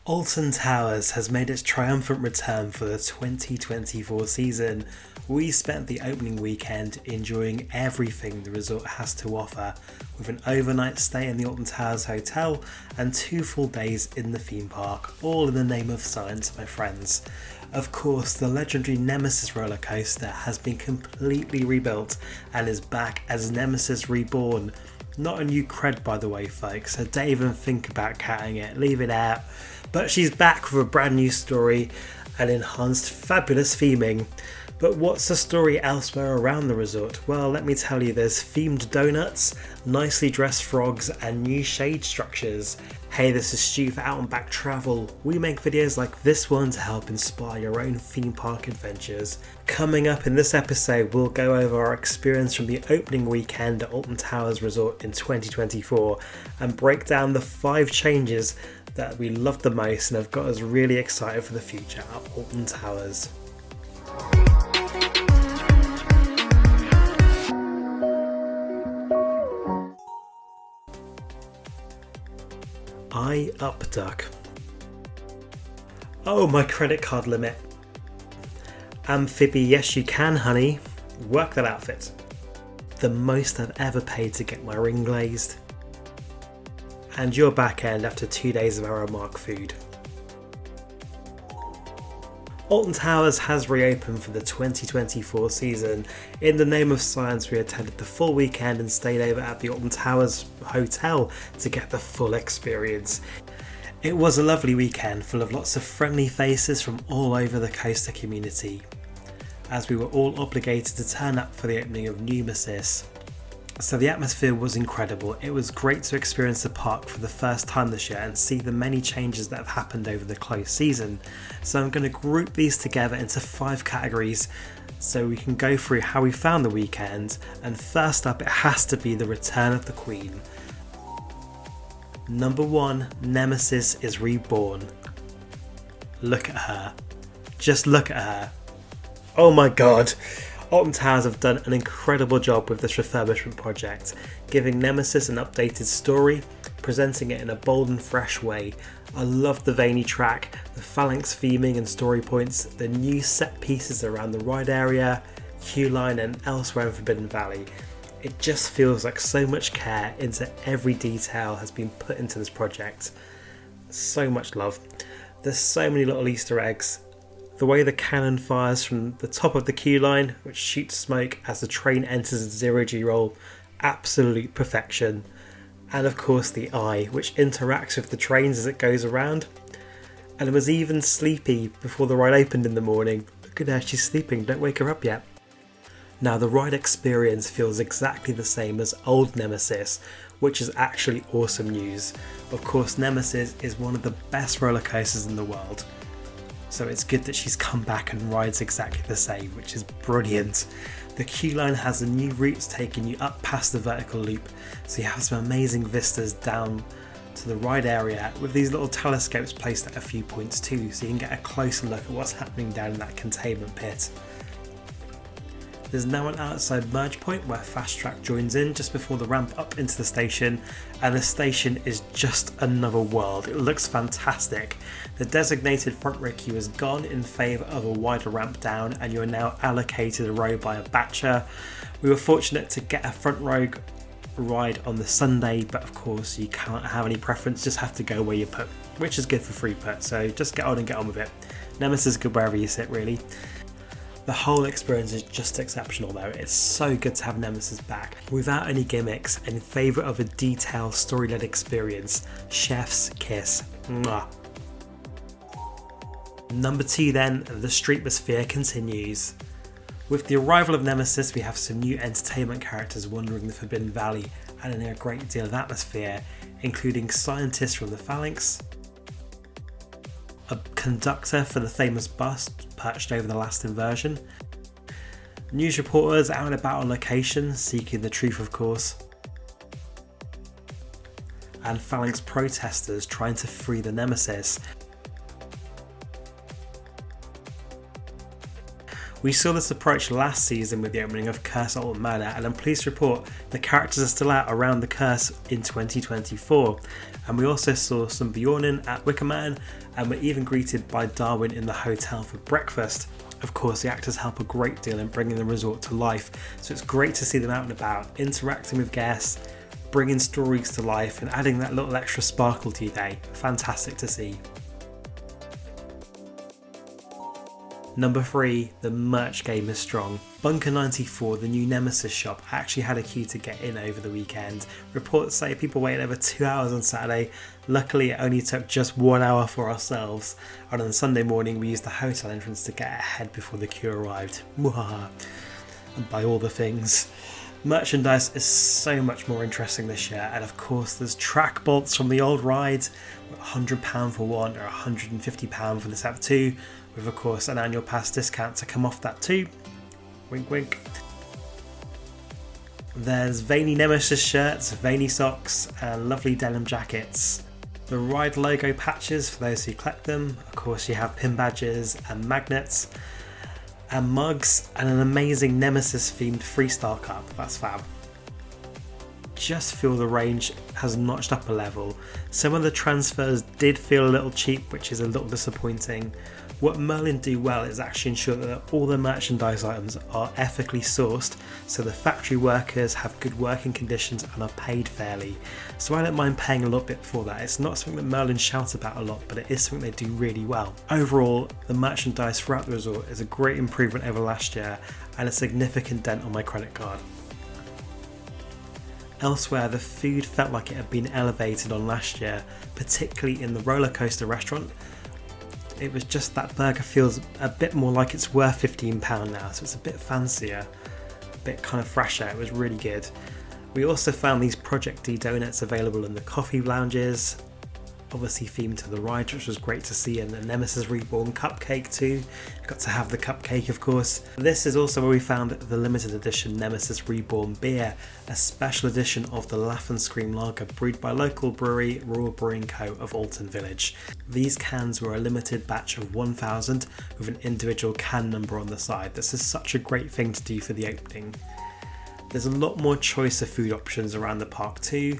Alton Towers has made its triumphant return for the 2024 season. We spent the opening weekend enjoying everything the resort has to offer, with an overnight stay in the Alton Towers Hotel and 2 full days in the theme park, all in the name of science, my friends. Of course, the legendary Nemesis roller coaster has been completely rebuilt and is back as Nemesis Reborn. Not a new cred, by the way, folks, so don't even think about cutting it, leave it out. But she's back with a brand new story and enhanced fabulous theming. But what's the story elsewhere around the resort? Well, let me tell you, there's themed donuts, nicely dressed frogs and new shade structures. Hey, this is Stu for Out and Back Travel. We make videos like this one to help inspire your own theme park adventures. Coming up in this episode, we'll go over our experience from the opening weekend at Alton Towers Resort in 2024 and break down the 5 changes that we loved the most and have got us really excited for the future at Alton Towers. I up duck. Oh, my credit card limit. Amphibie, yes you can, honey. Work that outfit. The most I've ever paid to get my ring glazed. And your back end after 2 days of Aramark food. Alton Towers has reopened for the 2024 season. In the name of science, we attended the full weekend and stayed over at the Alton Towers Hotel to get the full experience. It was a lovely weekend full of lots of friendly faces from all over the coaster community, as we were all obligated to turn up for the opening of Nemesis. So the atmosphere was incredible. It was great to experience the park for the first time this year and see the many changes that have happened over the closed season. So I'm going to group these together into 5 categories so we can go through how we found the weekend. And first up, it has to be the return of the Queen. Number 1, Nemesis is reborn. Look at her. Just look at her. Oh my god. Alton Towers have done an incredible job with this refurbishment project, giving Nemesis an updated story, presenting it in a bold and fresh way. I love the veiny track, the phalanx theming and story points, the new set pieces around the ride area, queue line and elsewhere in Forbidden Valley. It just feels like so much care into every detail has been put into this project. So much love. There's so many little Easter eggs. The way the cannon fires from the top of the queue line, which shoots smoke as the train enters a zero-G roll, absolute perfection. And of course the eye, which interacts with the trains as it goes around. And it was even sleepy before the ride opened in the morning. Look at her, she's sleeping, don't wake her up yet. Now the ride experience feels exactly the same as old Nemesis, which is actually awesome news. Of course, Nemesis is one of the best roller coasters in the world. So it's good that she's come back and rides exactly the same, which is brilliant. The queue line has the new routes taking you up past the vertical loop, so you have some amazing vistas down to the ride area with these little telescopes placed at a few points too, so you can get a closer look at what's happening down in that containment pit. There's now an outside merge point where Fast Track joins in just before the ramp up into the station, and the station is just another world. It looks fantastic. The designated front row queue is gone in favour of a wider ramp down, and you are now allocated a row by a batcher. We were fortunate to get a front row ride on the Sunday, but of course you can't have any preference, just have to go where you put, which is good for free put, so just get on and get on with it. Nemesis is good wherever you sit, really. The whole experience is just exceptional though. It's so good to have Nemesis back without any gimmicks and in favour of a detailed story-led experience. Chef's kiss. Mwah. Number 2 then, the Streetmosphere continues. With the arrival of Nemesis, we have some new entertainment characters wandering the Forbidden Valley, adding a great deal of atmosphere, including scientists from the Phalanx, a conductor for the famous bus perched over the last inversion, news reporters out and about on location seeking the truth of course, and Phalanx protesters trying to free the Nemesis. We saw this approach last season with the opening of Curse Alton Manor, and I'm pleased to report the characters are still out around the Curse in 2024. And we also saw some Bjornin at Wickerman, and were even greeted by Darwin in the hotel for breakfast. Of course, the actors help a great deal in bringing the resort to life, so it's great to see them out and about, interacting with guests, bringing stories to life and adding that little extra sparkle to your day. Fantastic to see. Number 3, the merch game is strong. Bunker 94, the new Nemesis shop, actually had a queue to get in over the weekend. Reports say people waited over 2 hours on Saturday. Luckily, it only took just 1 hour for ourselves. And on Sunday morning, we used the hotel entrance to get ahead before the queue arrived. And buy all the things. Merchandise is so much more interesting this year, and of course there's track bolts from the old rides, £100 for one or £150 for the set of two, with of course an annual pass discount to come off that too. Wink wink. There's veiny Nemesis shirts, veiny socks and lovely denim jackets. The ride logo patches for those who collect them. Of course you have pin badges and magnets and mugs, and an amazing Nemesis themed freestyle cup. That's fab. Just feel the range has notched up a level. Some of the transfers did feel a little cheap, which is a little disappointing. What Merlin do well is actually ensure that all the merchandise items are ethically sourced, so the factory workers have good working conditions and are paid fairly. So I don't mind paying a little bit for that. It's not something that Merlin shouts about a lot, but it is something they do really well. Overall, the merchandise throughout the resort is a great improvement over last year and a significant dent on my credit card. Elsewhere, the food felt like it had been elevated on last year, particularly in the roller coaster restaurant. It was just that burger feels a bit more like it's worth £15 now, so it's a bit fancier, a bit kind of fresher. It was really good. We also found these Project D donuts available in the coffee lounges, obviously themed to the ride, which was great to see, and the Nemesis Reborn cupcake too. Got to have the cupcake, of course. This is also where we found the limited edition Nemesis Reborn beer, a special edition of the Laugh and Scream lager brewed by local brewery Rural Brewing Co. of Alton Village. These cans were a limited batch of 1,000 with an individual can number on the side. This is such a great thing to do for the opening. There's a lot more choice of food options around the park too.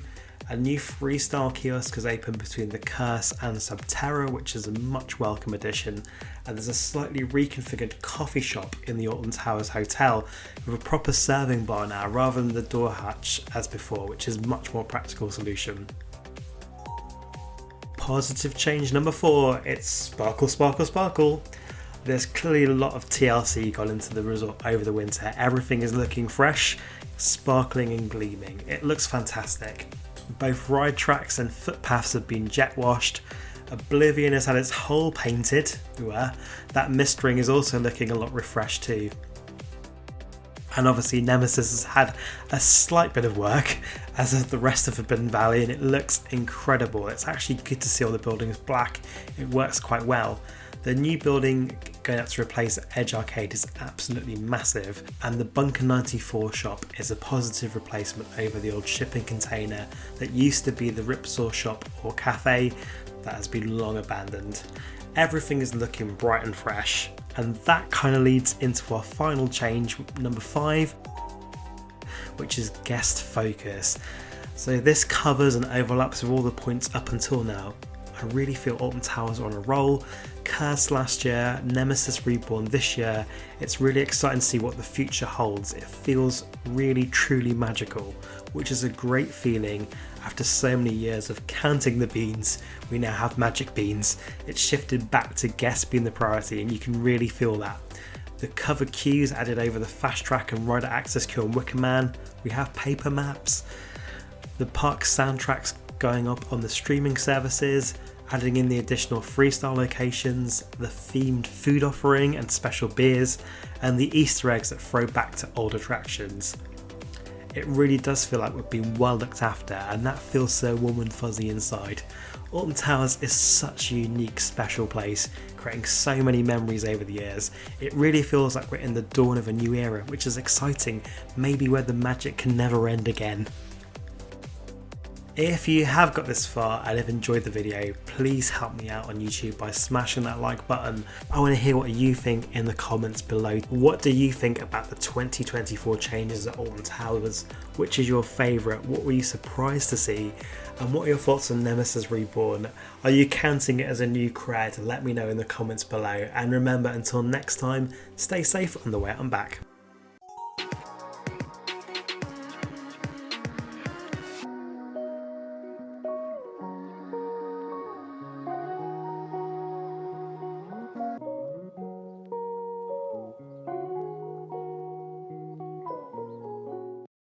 A new freestyle kiosk has opened between the Curse and Subterra, which is a much welcome addition, and there's a slightly reconfigured coffee shop in the Alton Towers Hotel with a proper serving bar now rather than the door hatch as before, which is a much more practical solution. Positive change number 4, it's sparkle, sparkle, sparkle. There's clearly a lot of TLC gone into the resort over the winter. Everything is looking fresh, sparkling and gleaming. It looks fantastic. Both ride tracks and footpaths have been jet washed. Oblivion has had its hull painted. That mist ring is also looking a lot refreshed too. And obviously Nemesis has had a slight bit of work, as has the rest of Forbidden Valley, and it looks incredible. It's actually good to see all the buildings black. It works quite well. The new building going up to replace Edge Arcade is absolutely massive, and the Bunker 94 shop is a positive replacement over the old shipping container that used to be the Ripsaw shop or cafe that has been long abandoned. Everything is looking bright and fresh, and that kind of leads into our final change, number 5, which is guest focus. So this covers and overlaps with all the points up until now. I really feel Alton Towers are on a roll. Curse last year, Nemesis Reborn this year. It's really exciting to see what the future holds. It feels really truly magical, which is a great feeling. After so many years of counting the beans, we now have magic beans. It's shifted back to guests being the priority, and you can really feel that. The covered queues added over the fast track and rider access queue on Wickerman. We have paper maps. The park soundtracks going up on the streaming services, adding in the additional freestyle locations, the themed food offering and special beers, and the Easter eggs that throw back to old attractions. It really does feel like we've been well looked after, and that feels so warm and fuzzy inside. Alton Towers is such a unique, special place, creating so many memories over the years. It really feels like we're in the dawn of a new era, which is exciting, maybe where the magic can never end again. If you have got this far and have enjoyed the video, please help me out on YouTube by smashing that like button. I want to hear what you think in the comments below. What do you think about the 2024 changes at Alton Towers? Which is your favourite? What were you surprised to see? And what are your thoughts on Nemesis Reborn? Are you counting it as a new cred? Let me know in the comments below. And remember, until next time, stay safe on the way out and back.